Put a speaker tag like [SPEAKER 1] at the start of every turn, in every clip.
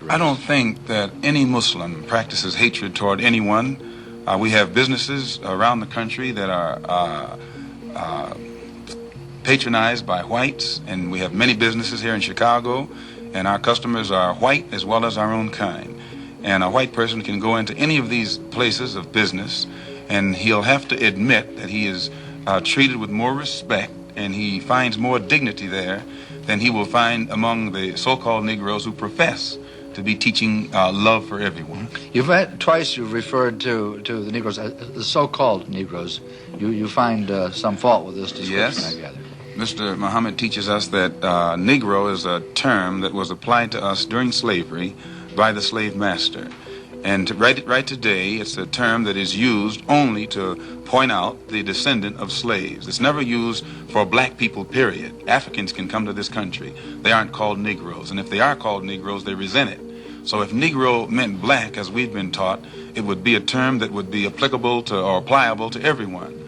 [SPEAKER 1] race?
[SPEAKER 2] I don't think that any Muslim practices hatred toward anyone. We have businesses around the country that are patronized by whites, and we have many businesses here in Chicago, and our customers are white as well as our own kind. And a white person can go into any of these places of business, and he'll have to admit that he is treated with more respect, and he finds more dignity there than he will find among the so-called Negroes who profess to be teaching love for everyone.
[SPEAKER 1] Twice you've referred to the Negroes, the so-called Negroes. You find some fault with this description,
[SPEAKER 2] yes.
[SPEAKER 1] I gather.
[SPEAKER 2] Mr. Muhammad teaches us that Negro is a term that was applied to us during slavery by the slave master. And right today, it's a term that is used only to point out the descendant of slaves. It's never used for black people, period. Africans can come to this country. They aren't called Negroes. And if they are called Negroes, they resent it. So if Negro meant black, as we've been taught, it would be a term that would be applicable to or pliable to everyone.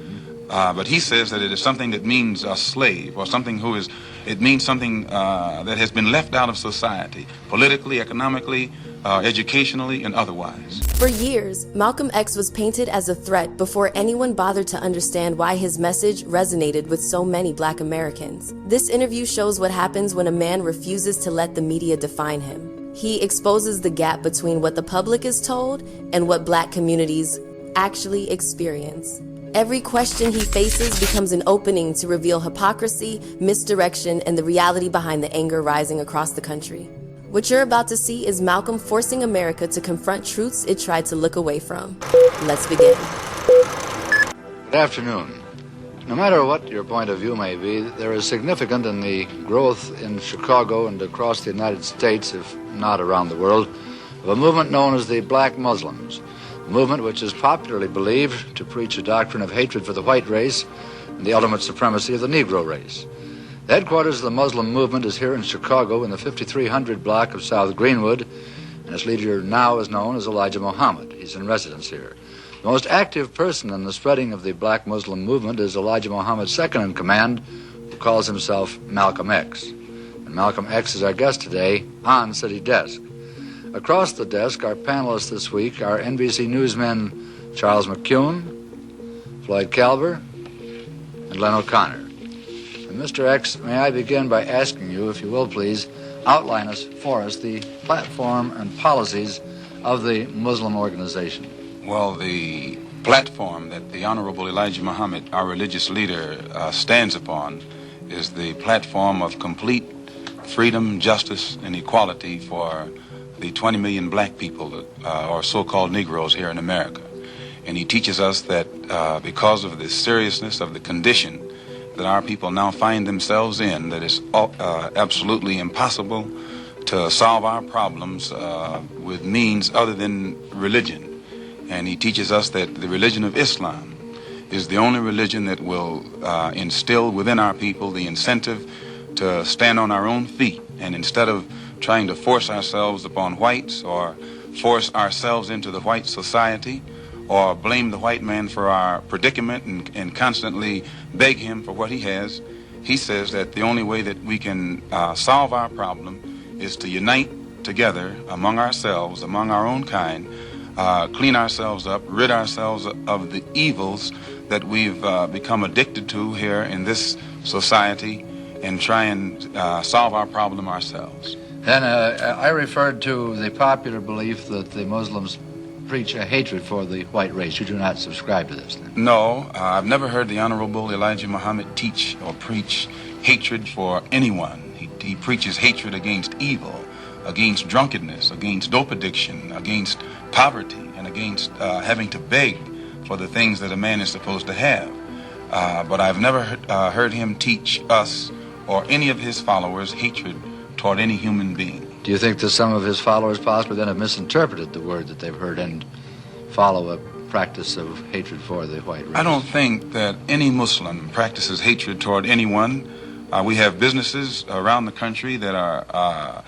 [SPEAKER 2] But he says that it is something that means a slave, or something who is, it means something that has been left out of society, politically, economically, educationally, and otherwise.
[SPEAKER 3] For years, Malcolm X was painted as a threat before anyone bothered to understand why his message resonated with so many black Americans. This interview shows what happens when a man refuses to let the media define him. He exposes the gap between what the public is told and what black communities actually experience. Every question he faces becomes an opening to reveal hypocrisy, misdirection, and the reality behind the anger rising across the country. What you're about to see is Malcolm forcing America to confront truths it tried to look away from. Let's begin.
[SPEAKER 1] Good afternoon. No matter what your point of view may be, there is significant in the growth in Chicago and across the United States, if not around the world, of a movement known as the Black Muslims. A movement which is popularly believed to preach a doctrine of hatred for the white race and the ultimate supremacy of the Negro race. The headquarters of the Muslim movement is here in Chicago in the 5300 block of South Greenwood, and its leader now is known as Elijah Muhammad. He's in residence here. The most active person in the spreading of the Black Muslim movement is Elijah Muhammad's second-in-command, who calls himself Malcolm X. And Malcolm X is our guest today on City Desk. Across the desk, our panelists this week are NBC newsmen Charles McCune, Floyd Calver, and Len O'Connor. And Mr. X, may I begin by asking you, if you will please, outline for us the platform and policies of the Muslim organization.
[SPEAKER 2] Well, the platform that the Honorable Elijah Muhammad, our religious leader, stands upon is the platform of complete freedom, justice, and equality for the 20 million black people, or so-called Negroes here in America. And he teaches us that because of the seriousness of the condition that our people now find themselves in, that it's absolutely impossible to solve our problems with means other than religion. And he teaches us that the religion of Islam is the only religion that will instill within our people the incentive to stand on our own feet, and instead of trying to force ourselves upon whites or force ourselves into the white society or blame the white man for our predicament and constantly beg him for what he has, he says that the only way that we can solve our problem is to unite together among ourselves, among our own kind, clean ourselves up, rid ourselves of the evils that we've become addicted to here in this society, and try and solve our problem ourselves.
[SPEAKER 1] Then I referred to the popular belief that the Muslims preach a hatred for the white race. You do not subscribe to this, then?
[SPEAKER 2] No, I've never heard the Honorable Elijah Muhammad teach or preach hatred for anyone. He preaches hatred against evil, against drunkenness, against dope addiction, against poverty, and against having to beg for the things that a man is supposed to have. But I've never heard him teach us or any of his followers hatred toward any human being.
[SPEAKER 1] Do you think that some of his followers possibly then have misinterpreted the word that they've heard and follow a practice of hatred for the white race?
[SPEAKER 2] I don't think that any Muslim practices hatred toward anyone. We have businesses around the country that are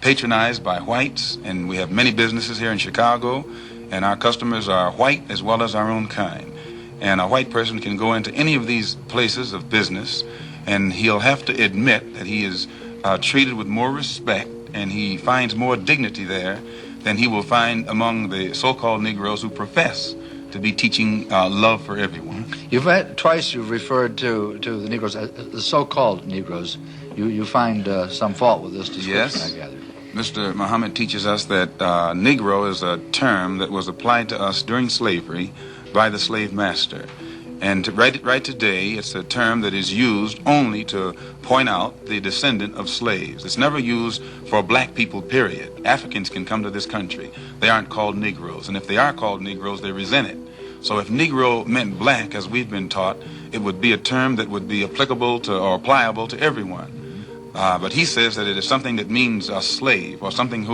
[SPEAKER 2] patronized by whites, and we have many businesses here in Chicago, and our customers are white as well as our own kind. And a white person can go into any of these places of business, and he'll have to admit that he is treated with more respect, and he finds more dignity there than he will find among the so-called Negroes who profess to be teaching love for everyone.
[SPEAKER 1] Twice you've referred to the Negroes as the so-called Negroes. You find some fault with this description,
[SPEAKER 2] Yes.
[SPEAKER 1] I gather.
[SPEAKER 2] Mr. Muhammad teaches us that Negro is a term that was applied to us during slavery by the slave master. And right today, it's a term that is used only to point out the descendant of slaves. It's never used for black people, period. Africans can come to this country. They aren't called Negroes. And if they are called Negroes, they resent it. So if Negro meant black, as we've been taught, it would be a term that would be applicable to or pliable to everyone. But he says that it is something that means a slave, or something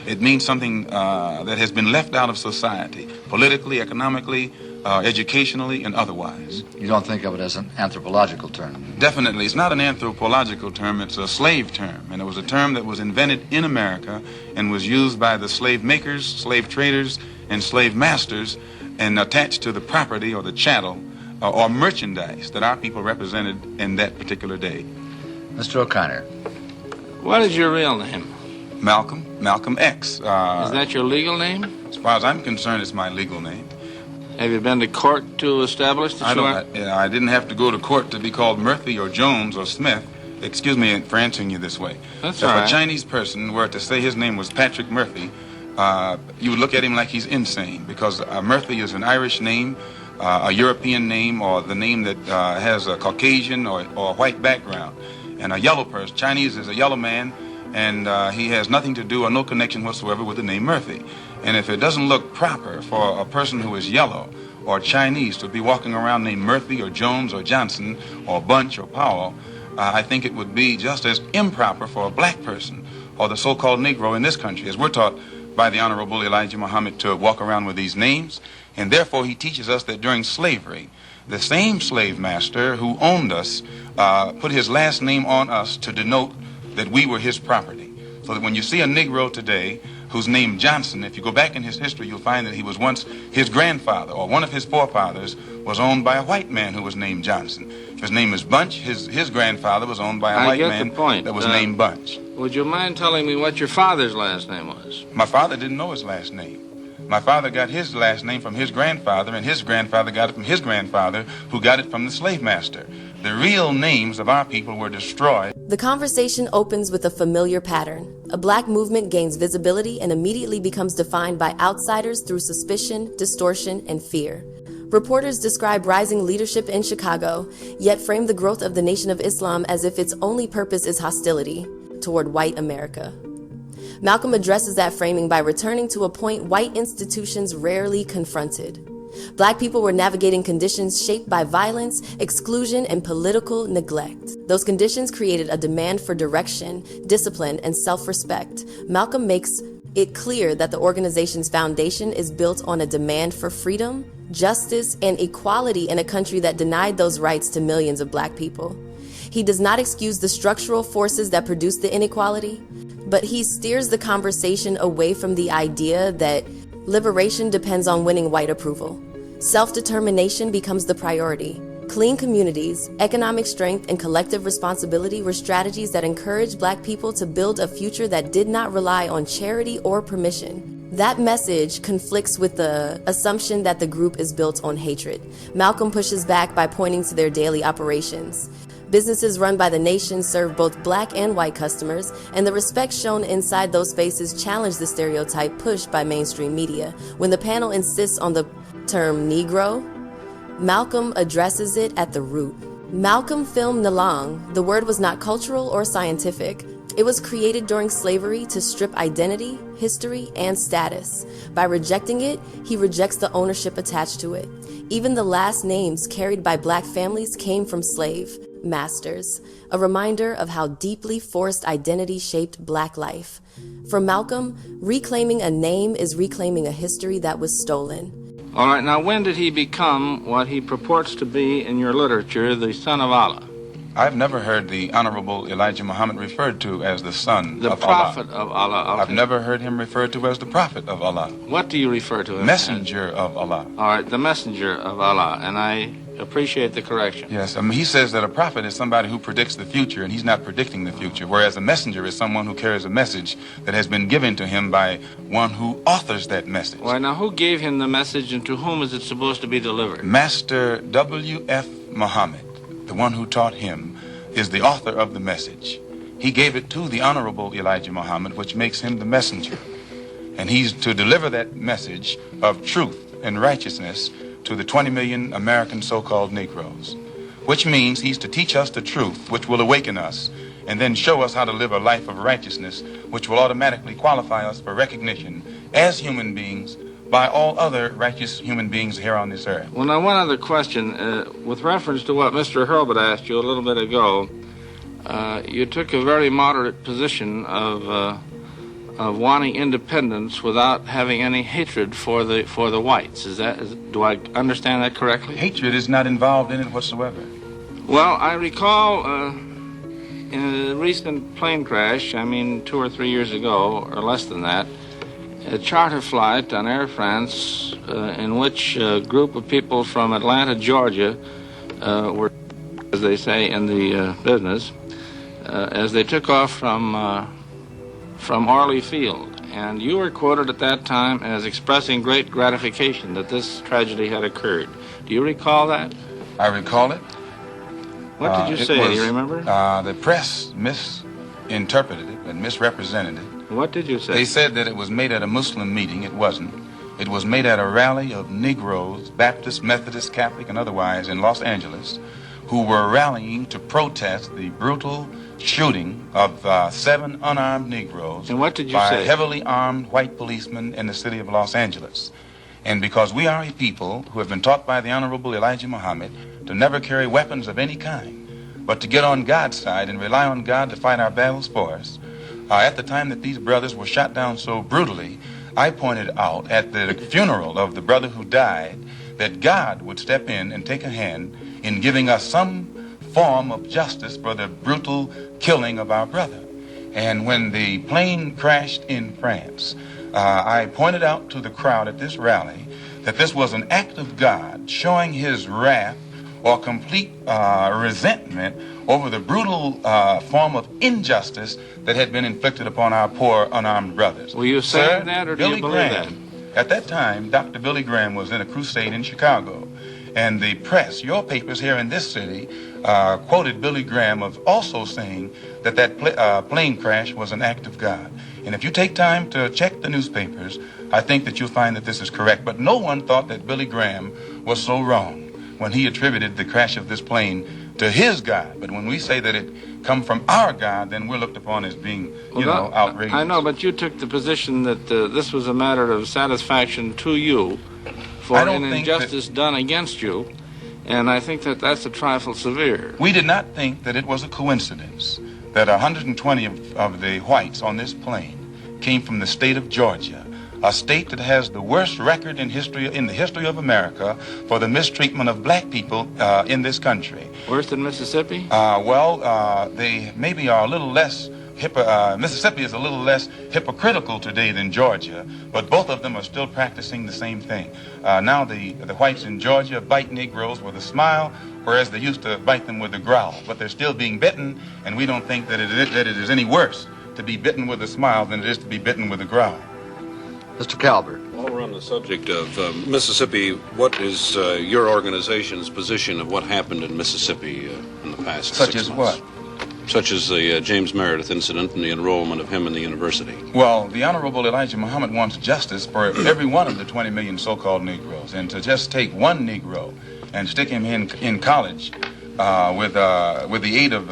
[SPEAKER 2] it means something that has been left out of society, politically, economically, educationally, and otherwise.
[SPEAKER 1] You don't think of it as an anthropological term?
[SPEAKER 2] Definitely. It's not an anthropological term, it's a slave term. And it was a term that was invented in America and was used by the slave makers, slave traders, and slave masters, and attached to the property or the chattel or merchandise that our people represented in that particular day.
[SPEAKER 1] Mr. O'Connor.
[SPEAKER 4] What is your real name?
[SPEAKER 2] Malcolm X.
[SPEAKER 4] Is that your legal name?
[SPEAKER 2] As far as I'm concerned, it's my legal name.
[SPEAKER 4] Have you been to court to establish that
[SPEAKER 2] I didn't have to go to court to be called Murphy or Jones or Smith. Excuse me for answering you this way.
[SPEAKER 4] That's
[SPEAKER 2] all right.
[SPEAKER 4] If
[SPEAKER 2] a Chinese person were to say his name was Patrick Murphy, you would look at him like he's insane, because Murphy is an Irish name, a European name, or the name that has a Caucasian or white background. And a yellow person, Chinese is a yellow man, and he has nothing to do or no connection whatsoever with the name Murphy. And if it doesn't look proper for a person who is yellow or Chinese to be walking around named Murphy or Jones or Johnson or Bunch or Powell, I think it would be just as improper for a black person or the so-called Negro in this country, as we're taught by the Honorable Elijah Muhammad, to walk around with these names. And therefore he teaches us that during slavery, the same slave master who owned us put his last name on us to denote that we were his property. So that when you see a Negro today who's named Johnson, if you go back in his history, you'll find that he was once his grandfather, or one of his forefathers was owned by a white man who was named Johnson. If his name is Bunch, his grandfather was owned by a white man that was named Bunch.
[SPEAKER 4] Would you mind telling me what your father's last name was?
[SPEAKER 2] My father didn't know his last name. My father got his last name from his grandfather, and his grandfather got it from his grandfather, who got it from the slave master. The real names of our people were destroyed.
[SPEAKER 3] The conversation opens with a familiar pattern. A black movement gains visibility and immediately becomes defined by outsiders through suspicion, distortion, and fear. Reporters describe rising leadership in Chicago, yet frame the growth of the Nation of Islam as if its only purpose is hostility toward white America. Malcolm addresses that framing by returning to a point white institutions rarely confronted. Black people were navigating conditions shaped by violence, exclusion, and political neglect. Those conditions created a demand for direction, discipline, and self-respect. Malcolm makes it clear that the organization's foundation is built on a demand for freedom, justice, and equality in a country that denied those rights to millions of black people. He does not excuse the structural forces that produce the inequality, but he steers the conversation away from the idea that liberation depends on winning white approval. Self-determination becomes the priority. Clean communities, economic strength, and collective responsibility were strategies that encouraged black people to build a future that did not rely on charity or permission. That message conflicts with the assumption that the group is built on hatred. Malcolm pushes back by pointing to their daily operations. Businesses run by the nation serve both black and white customers, and the respect shown inside those spaces challenge the stereotype pushed by mainstream media. When the panel insists on the term Negro, Malcolm addresses it at the root. Malcolm filmed Nalang. The word was not cultural or scientific. It was created during slavery to strip identity, history, and status. By rejecting it, he rejects the ownership attached to it. Even the last names carried by black families came from slave masters, a reminder of how deeply forced identity shaped black life. For Malcolm, reclaiming a name is reclaiming a history that was stolen.
[SPEAKER 4] All right, now when did he become what he purports to be in your literature, the son of Allah?
[SPEAKER 2] I've never heard the Honorable Elijah Muhammad referred to as the son of Allah.
[SPEAKER 4] The prophet of Allah.
[SPEAKER 2] I've never heard him referred to as the prophet of Allah.
[SPEAKER 4] What do you refer to him
[SPEAKER 2] Messenger of Allah.
[SPEAKER 4] All right, the messenger of Allah. And I appreciate the correction.
[SPEAKER 2] Yes, I mean, he says that a prophet is somebody who predicts the future, and he's not predicting the future, whereas a messenger is someone who carries a message that has been given to him by one who authors that message.
[SPEAKER 4] Why, now, who gave him the message, and to whom is it supposed to be delivered?
[SPEAKER 2] Master W.F. Muhammad, the one who taught him, is the author of the message. He gave it to the Honorable Elijah Muhammad, which makes him the messenger. And he's to deliver that message of truth and righteousness to the 20 million American so-called Negroes, which means he's to teach us the truth, which will awaken us, and then show us how to live a life of righteousness, which will automatically qualify us for recognition as human beings by all other righteous human beings here on this earth.
[SPEAKER 4] Well, now, one other question. With reference to what Mr. Hurlbut asked you a little bit ago, you took a very moderate position of wanting independence without having any hatred for the whites. Do I understand that correctly?
[SPEAKER 2] Hatred is not involved in it whatsoever.
[SPEAKER 4] Well, I recall in a recent plane crash, 2 or 3 years ago, or less than that, a charter flight on Air France in which a group of people from Atlanta, Georgia, were, as they say in the business, as they took off from Orly Field. And you were quoted at that time as expressing great gratification that this tragedy had occurred. Do you recall that?
[SPEAKER 2] I recall it.
[SPEAKER 4] What did you say? Do you remember?
[SPEAKER 2] The press misinterpreted it and misrepresented it.
[SPEAKER 4] What did you say?
[SPEAKER 2] They said that it was made at a Muslim meeting. It wasn't. It was made at a rally of Negroes, Baptist, Methodist, Catholic, and otherwise in Los Angeles, who were rallying to protest the brutal shooting of 7 unarmed Negroes.
[SPEAKER 4] And what did you
[SPEAKER 2] by
[SPEAKER 4] say?
[SPEAKER 2] Heavily armed white policemen in the city of Los Angeles. And because we are a people who have been taught by the Honorable Elijah Muhammad to never carry weapons of any kind, but to get on God's side and rely on God to fight our battles for us, at the time that these brothers were shot down so brutally, I pointed out at the funeral of the brother who died that God would step in and take a hand in giving us some form of justice for the brutal killing of our brother. And when the plane crashed in France, I pointed out to the crowd at this rally that this was an act of God showing his wrath or complete resentment over the brutal form of injustice that had been inflicted upon our poor unarmed brothers.
[SPEAKER 4] Were you saying that, or do you believe that?
[SPEAKER 2] At that time, Dr. Billy Graham was in a crusade in Chicago, and the press, your papers here in this city, quoted Billy Graham of also saying that plane crash was an act of God. And if you take time to check the newspapers, I think that you'll find that this is correct. But no one thought that Billy Graham was so wrong when he attributed the crash of this plane to his God. But when we say that it come from our God, then we're looked upon as being, outrageous.
[SPEAKER 4] I know, but you took the position that this was a matter of satisfaction to you for an injustice done against you, and I think that that's a trifle severe.
[SPEAKER 2] We did not think that it was a coincidence that 120 of the whites on this plane came from the state of Georgia, a state that has the worst record in the history of America for the mistreatment of black people in this country.
[SPEAKER 4] Worse than Mississippi?
[SPEAKER 2] They maybe are a little less Mississippi is a little less hypocritical today than Georgia, but both of them are still practicing the same thing. Now the whites in Georgia bite Negroes with a smile, whereas they used to bite them with a growl. But they're still being bitten, and we don't think that it is any worse to be bitten with a smile than it is to be bitten with a growl.
[SPEAKER 1] Mr. Calvert.
[SPEAKER 5] While we're on the subject of Mississippi, what is your organization's position of what happened in Mississippi in the past 6 months?
[SPEAKER 2] Such as what?
[SPEAKER 5] Such as the James Meredith incident and the enrollment of him in the university.
[SPEAKER 2] Well, the Honorable Elijah Muhammad wants justice for every one of the 20 million so-called Negroes. And to just take one Negro and stick him in college with the aid of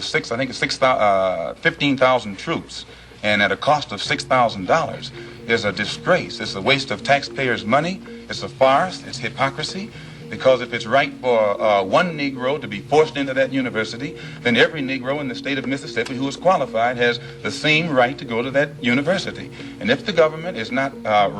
[SPEAKER 2] 15,000 troops and at a cost of $6,000 is a disgrace. It's a waste of taxpayers' money. It's a farce. It's hypocrisy. Because if it's right for one Negro to be forced into that university, then every Negro in the state of Mississippi who is qualified has the same right to go to that university. And if the government is not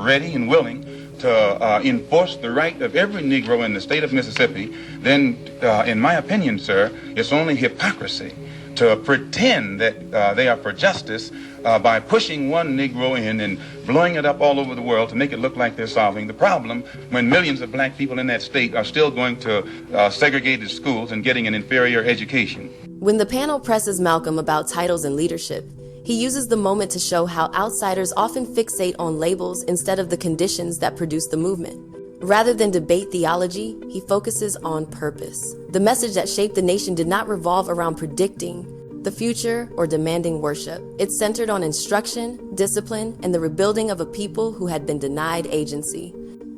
[SPEAKER 2] ready and willing to enforce the right of every Negro in the state of Mississippi, then, in my opinion, sir, it's only hypocrisy to pretend that they are for justice by pushing one Negro in and blowing it up all over the world to make it look like they're solving the problem when millions of black people in that state are still going to segregated schools and getting an inferior education.
[SPEAKER 3] When the panel presses Malcolm about titles and leadership, he uses the moment to show how outsiders often fixate on labels instead of the conditions that produce the movement. Rather than debate theology, he focuses on purpose. The message that shaped the nation did not revolve around predicting the future or demanding worship. It's centered on instruction, discipline, and the rebuilding of a people who had been denied agency.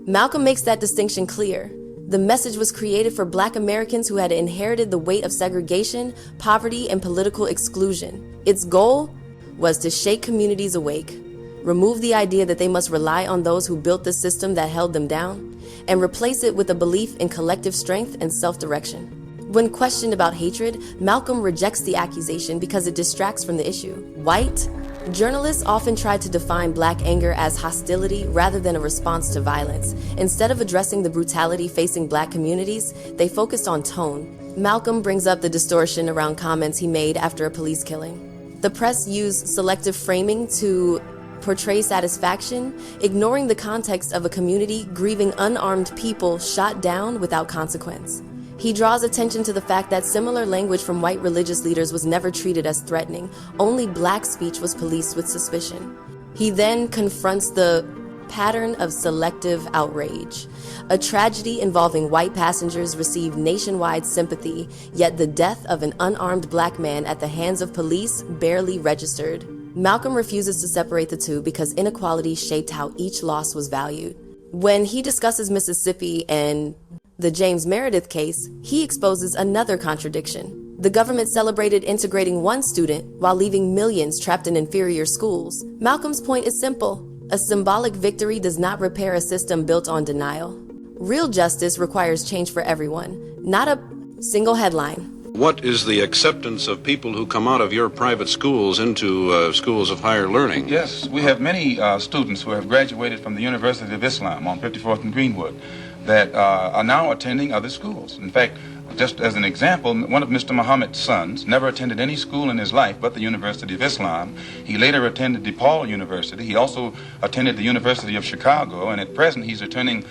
[SPEAKER 3] Malcolm makes that distinction clear. The message was created for Black Americans who had inherited the weight of segregation, poverty, and political exclusion. Its goal was to shake communities awake, remove the idea that they must rely on those who built the system that held them down, and replace it with a belief in collective strength and self-direction. When questioned about hatred, Malcolm rejects the accusation because it distracts from the issue. White journalists often try to define Black anger as hostility rather than a response to violence. Instead of addressing the brutality facing Black communities, they focused on tone. Malcolm brings up the distortion around comments he made after a police killing. The press used selective framing to portray satisfaction, ignoring the context of a community grieving unarmed people shot down without consequence. He draws attention to the fact that similar language from white religious leaders was never treated as threatening. Only Black speech was policed with suspicion. He then confronts the pattern of selective outrage. A tragedy involving white passengers received nationwide sympathy, yet the death of an unarmed Black man at the hands of police barely registered. Malcolm refuses to separate the two because inequality shaped how each loss was valued. When he discusses Mississippi and the James Meredith case, he exposes another contradiction. The government celebrated integrating one student while leaving millions trapped in inferior schools. Malcolm's point is simple. A symbolic victory does not repair a system built on denial. Real justice requires change for everyone, not a single headline.
[SPEAKER 5] What is the acceptance of people who come out of your private schools into schools of higher learning?
[SPEAKER 2] Yes, we have many students who have graduated from the University of Islam on 54th and Greenwood that are now attending other schools. In fact, just as an example, one of Mr. Muhammad's sons never attended any school in his life but the University of Islam. He later attended DePaul University. He also attended the University of Chicago, and at present he's attending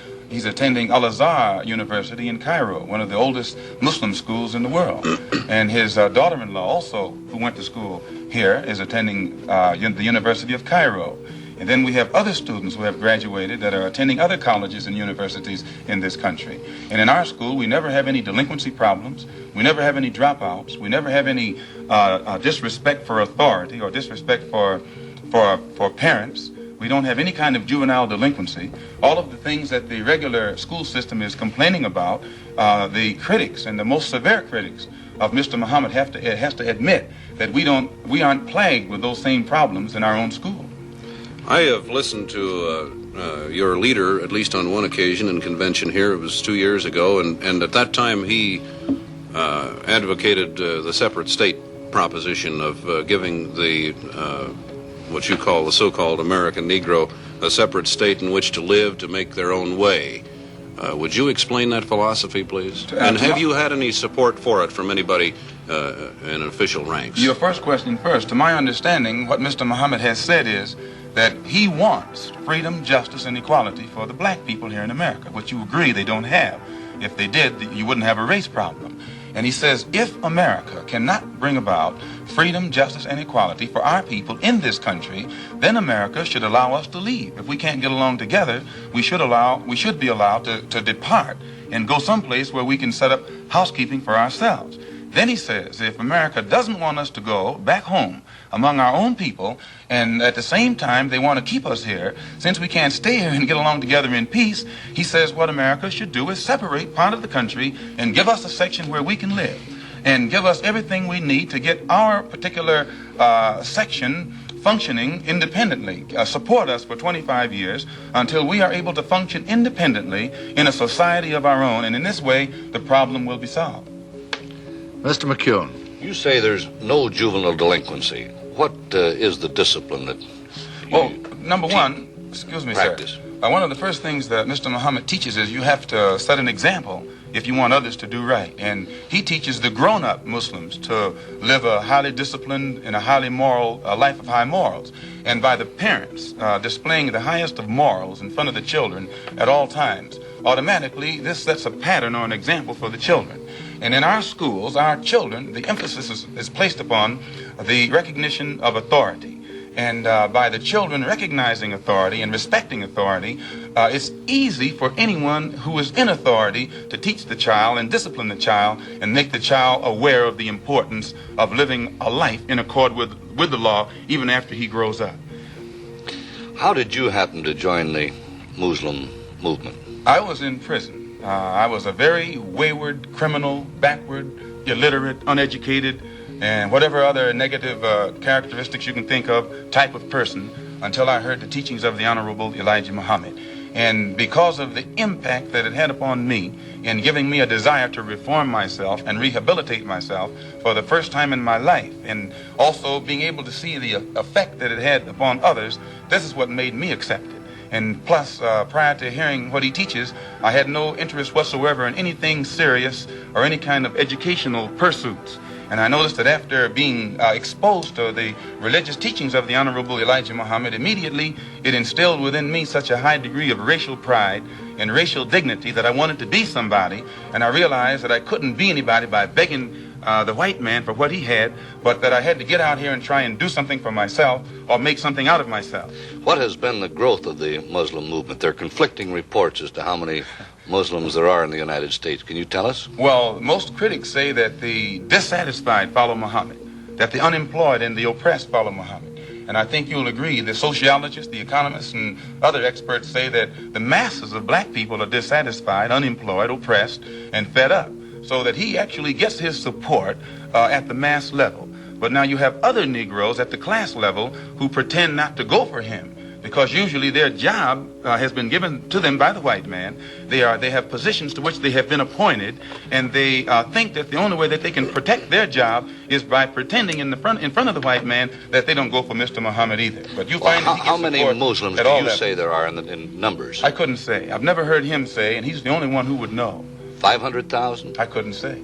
[SPEAKER 2] Al-Azhar University in Cairo, one of the oldest Muslim schools in the world. And his daughter-in-law also, who went to school here, is attending the University of Cairo. And then we have other students who have graduated that are attending other colleges and universities in this country. And in our school, we never have any delinquency problems. We never have any dropouts. We never have any disrespect for authority or disrespect for parents. We don't have any kind of juvenile delinquency. All of the things that the regular school system is complaining about, the critics and the most severe critics of Mr. Muhammad has to admit that we aren't plagued with those same problems in our own school.
[SPEAKER 5] I have listened to your leader, at least on one occasion in convention here. It was 2 years ago, and at that time he advocated the separate state proposition of giving the what you call the so-called American Negro a separate state in which to live, to make their own way. Would you explain that philosophy, please? And have you had any support for it from anybody in official ranks?
[SPEAKER 2] Your first question first. To my understanding, what Mr. Muhammad has said is that he wants freedom, justice, and equality for the Black people here in America, which you agree they don't have. If they did, you wouldn't have a race problem. And he says, if America cannot bring about freedom, justice, and equality for our people in this country, then America should allow us to leave. If we can't get along together, we should be allowed to depart and go someplace where we can set up housekeeping for ourselves. Then he says, if America doesn't want us to go back home among our own people, and at the same time they want to keep us here, since we can't stay here and get along together in peace, he says what America should do is separate part of the country and give us a section where we can live, and give us everything we need to get our particular section functioning independently, support us for 25 years until we are able to function independently in a society of our own, and in this way the problem will be solved.
[SPEAKER 1] Mr. McCune.
[SPEAKER 6] You say there's no juvenile delinquency. What is the discipline that...
[SPEAKER 2] Well, number one, Excuse me,
[SPEAKER 5] practice?
[SPEAKER 2] sir. One of the first things that Mr. Muhammad teaches is you have to set an example if you want others to do right. And he teaches the grown-up Muslims to live a highly disciplined and a highly moral life of high morals. And by the parents displaying the highest of morals in front of the children at all times, automatically this sets a pattern or an example for the children. And in our schools, our children, the emphasis is placed upon the recognition of authority. And by the children recognizing authority and respecting authority, it's easy for anyone who is in authority to teach the child and discipline the child and make the child aware of the importance of living a life in accord with the law even after he grows up.
[SPEAKER 5] How did you happen to join the Muslim movement?
[SPEAKER 2] I was in prison. I was a very wayward, criminal, backward, illiterate, uneducated, and whatever other negative characteristics you can think of type of person until I heard the teachings of the Honorable Elijah Muhammad. And because of the impact that it had upon me in giving me a desire to reform myself and rehabilitate myself for the first time in my life, and also being able to see the effect that it had upon others, this is what made me accept it. And plus, prior to hearing what he teaches, I had no interest whatsoever in anything serious or any kind of educational pursuits. And I noticed that after being exposed to the religious teachings of the Honorable Elijah Muhammad, immediately it instilled within me such a high degree of racial pride and racial dignity that I wanted to be somebody. And I realized that I couldn't be anybody by begging the white man for what he had, but that I had to get out here and try and do something for myself or make something out of myself.
[SPEAKER 5] What has been the growth of the Muslim movement? There are conflicting reports as to how many Muslims there are in the United States. Can you tell us?
[SPEAKER 2] Well, most critics say that the dissatisfied follow Muhammad, that the unemployed and the oppressed follow Muhammad. And I think you'll agree, the sociologists, the economists, and other experts say that the masses of black people are dissatisfied, unemployed, oppressed, and fed up. So that he actually gets his support at the mass level. But now you have other Negroes at the class level who pretend not to go for him, because usually their job has been given to them by the white man. They have positions to which they have been appointed, and they think that the only way that they can protect their job is by pretending in front of the white man that they don't go for Mr. Muhammad either. But you find
[SPEAKER 5] how many Muslims do you say there are in numbers?
[SPEAKER 2] I couldn't say. I've never heard him say, and he's the only one who would know.
[SPEAKER 5] 500,000?
[SPEAKER 2] I couldn't say.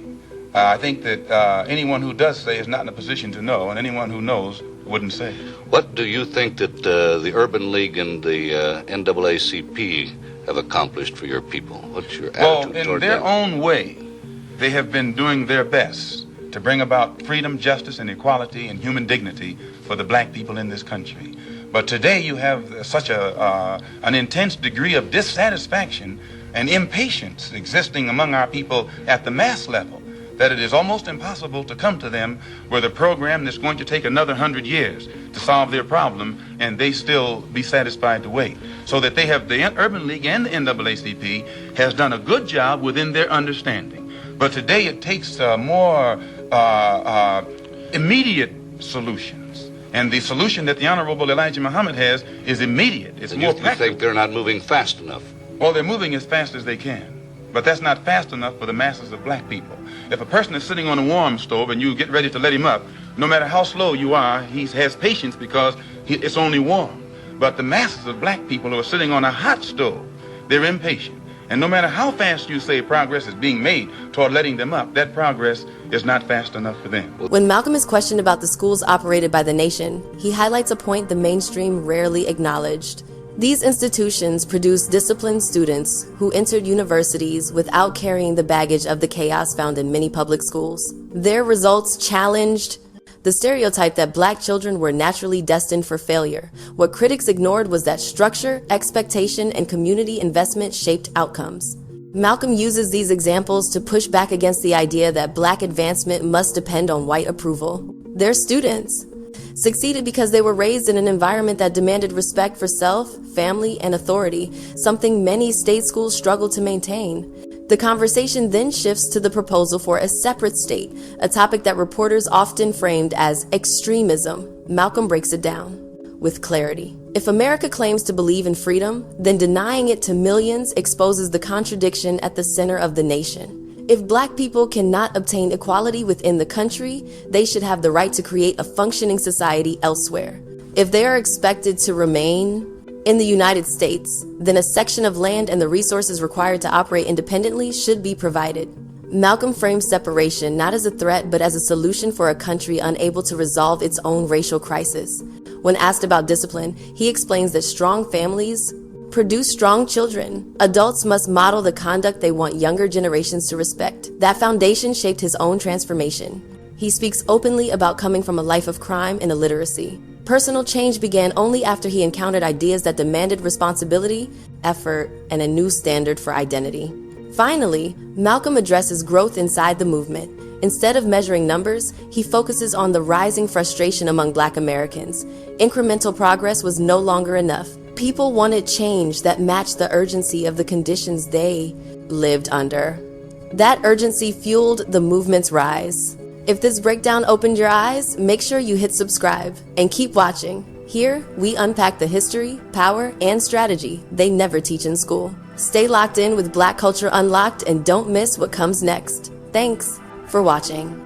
[SPEAKER 2] I think that anyone who does say is not in a position to know, and anyone who knows wouldn't say.
[SPEAKER 5] What do you think that the Urban League and the NAACP have accomplished for your people? What's your attitude toward
[SPEAKER 2] in their
[SPEAKER 5] them?
[SPEAKER 2] own way, they have been doing their best to bring about freedom, justice, and equality and human dignity for the black people in this country. But today you have such an intense degree of dissatisfaction and impatience existing among our people at the mass level that it is almost impossible to come to them with a program that's going to take another 100 years to solve their problem, and they still be satisfied to wait. So that they have, the Urban League and the NAACP has done a good job within their understanding. But today it takes more immediate solutions. And the solution that the Honorable Elijah Muhammad has is immediate. It's more practical.
[SPEAKER 5] You think they're not moving fast enough?
[SPEAKER 2] Well, they're moving as fast as they can. But that's not fast enough for the masses of black people. If a person is sitting on a warm stove and you get ready to let him up, no matter how slow you are, he has patience because it's only warm. But the masses of black people who are sitting on a hot stove, they're impatient. And no matter how fast you say progress is being made toward letting them up, that progress is not fast enough for them.
[SPEAKER 3] When Malcolm is questioned about the schools operated by the nation, he highlights a point the mainstream rarely acknowledged. These institutions produce disciplined students who entered universities without carrying the baggage of the chaos found in many public schools. Their results challenged the stereotype that black children were naturally destined for failure. What critics ignored was that structure, expectation, and community investment shaped outcomes. Malcolm uses these examples to push back against the idea that black advancement must depend on white approval. Their students succeeded because they were raised in an environment that demanded respect for self, family, and authority, something many state schools struggle to maintain. The conversation then shifts to the proposal for a separate state, a topic that reporters often framed as extremism. Malcolm breaks it down with clarity. If America claims to believe in freedom, then denying it to millions exposes the contradiction at the center of the nation. If black people cannot obtain equality within the country, they should have the right to create a functioning society elsewhere. If they are expected to remain in the United States, then a section of land and the resources required to operate independently should be provided. Malcolm frames separation not as a threat but as a solution for a country unable to resolve its own racial crisis. When asked about discipline, he explains that strong families produce strong children. Adults must model the conduct they want younger generations to respect. That foundation shaped his own transformation. He speaks openly about coming from a life of crime and illiteracy. Personal change began only after he encountered ideas that demanded responsibility, effort, and a new standard for identity. Finally, Malcolm addresses growth inside the movement. Instead of measuring numbers, he focuses on the rising frustration among Black Americans. Incremental progress was no longer enough. People wanted change that matched the urgency of the conditions they lived under. That urgency fueled the movement's rise. If this breakdown opened your eyes, make sure you hit subscribe and keep watching. Here, we unpack the history, power, and strategy they never teach in school. Stay locked in with Black Culture Unlocked and don't miss what comes next. Thanks for watching.